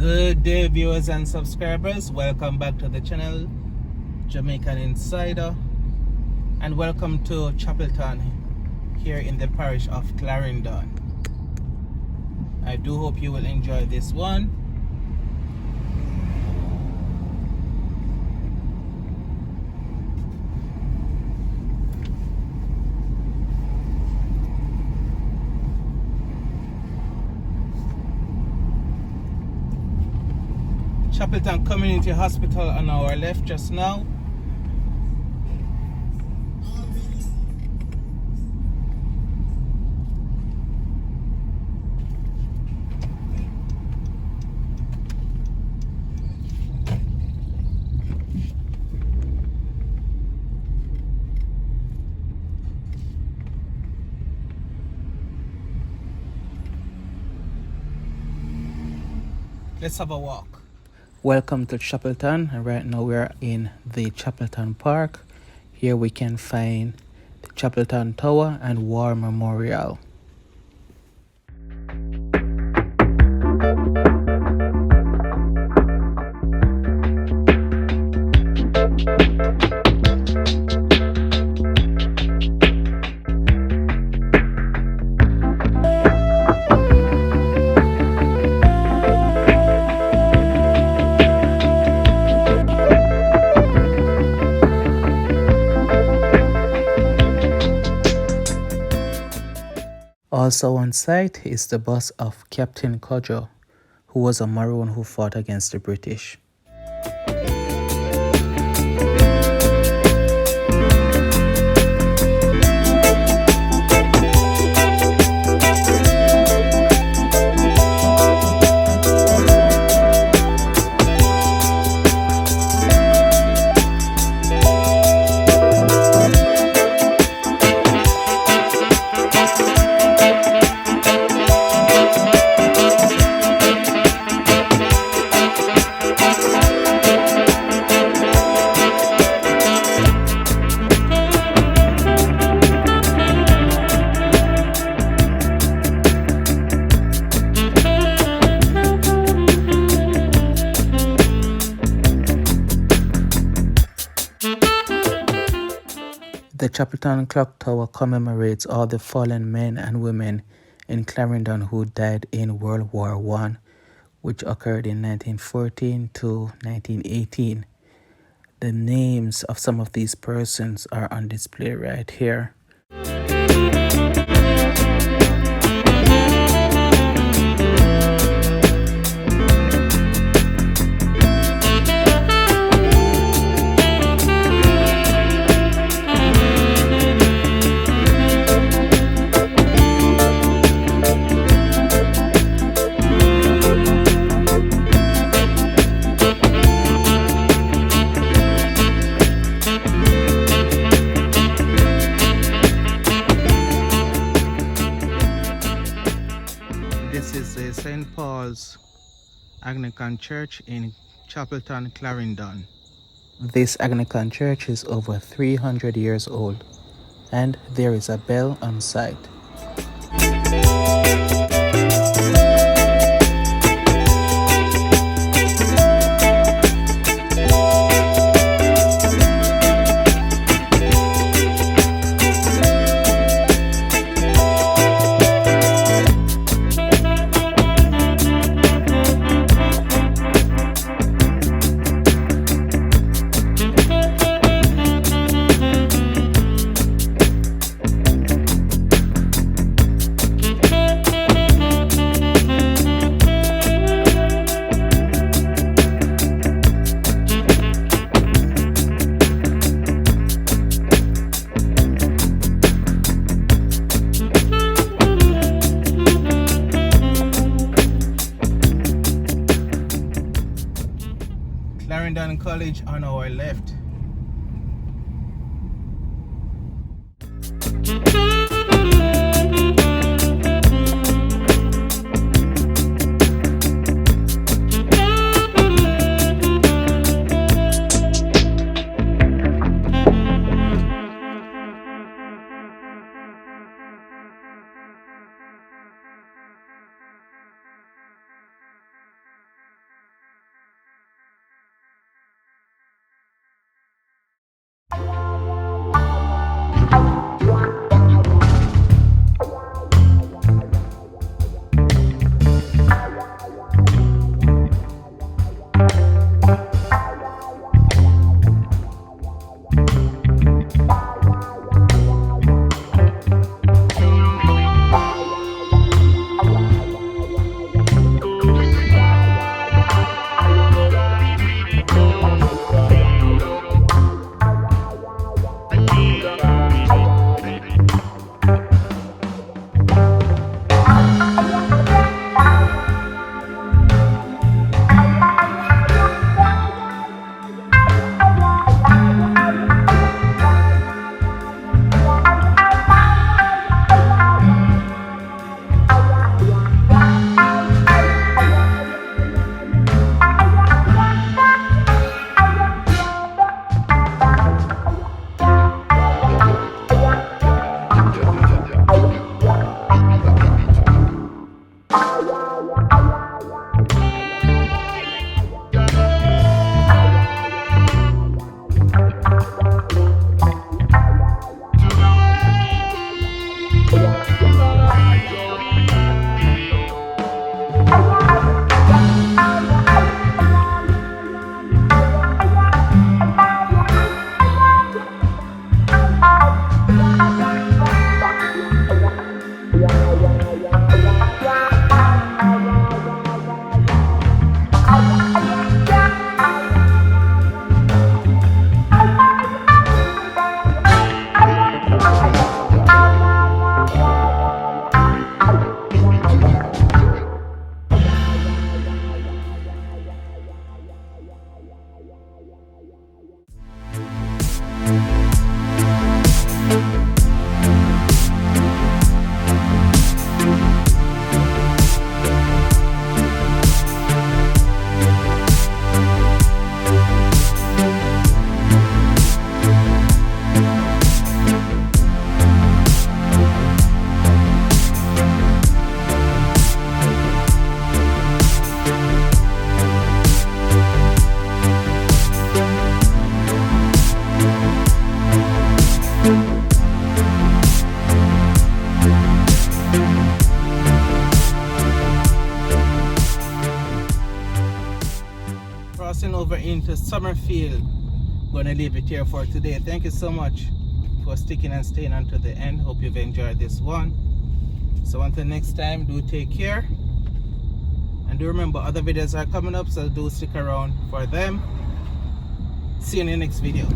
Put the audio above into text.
Good day, viewers and subscribers. Welcome back to the channel, Jamaican Insider, and welcome to Chapelton here in the parish of Clarendon. I do hope you will enjoy this one. Chapelton Community Hospital on our left just now. Let's have a walk. Welcome to Chapelton, and right now we are in the Chapelton Park. Here we can find the Chapelton Tower and War Memorial. Also on site is the bust of Captain Cudjoe, who was a Maroon who fought against the British. The Chapelton Clock Tower commemorates all the fallen men and women in Clarendon who died in World War I, which occurred in 1914 to 1918. The names of some of these persons are on display right here. This is the St. Paul's Anglican Church in Chapelton, Clarendon. This Anglican church is over 300 years old, and there is a bell on site. Clarendon College on our left. crossing over into Summerfield. Gonna leave it here for today. Thank you so much for sticking and staying until the end. Hope you've enjoyed this one. So until next time, do take care. And do remember, other videos are coming up, so do stick around for them. See you in the next video.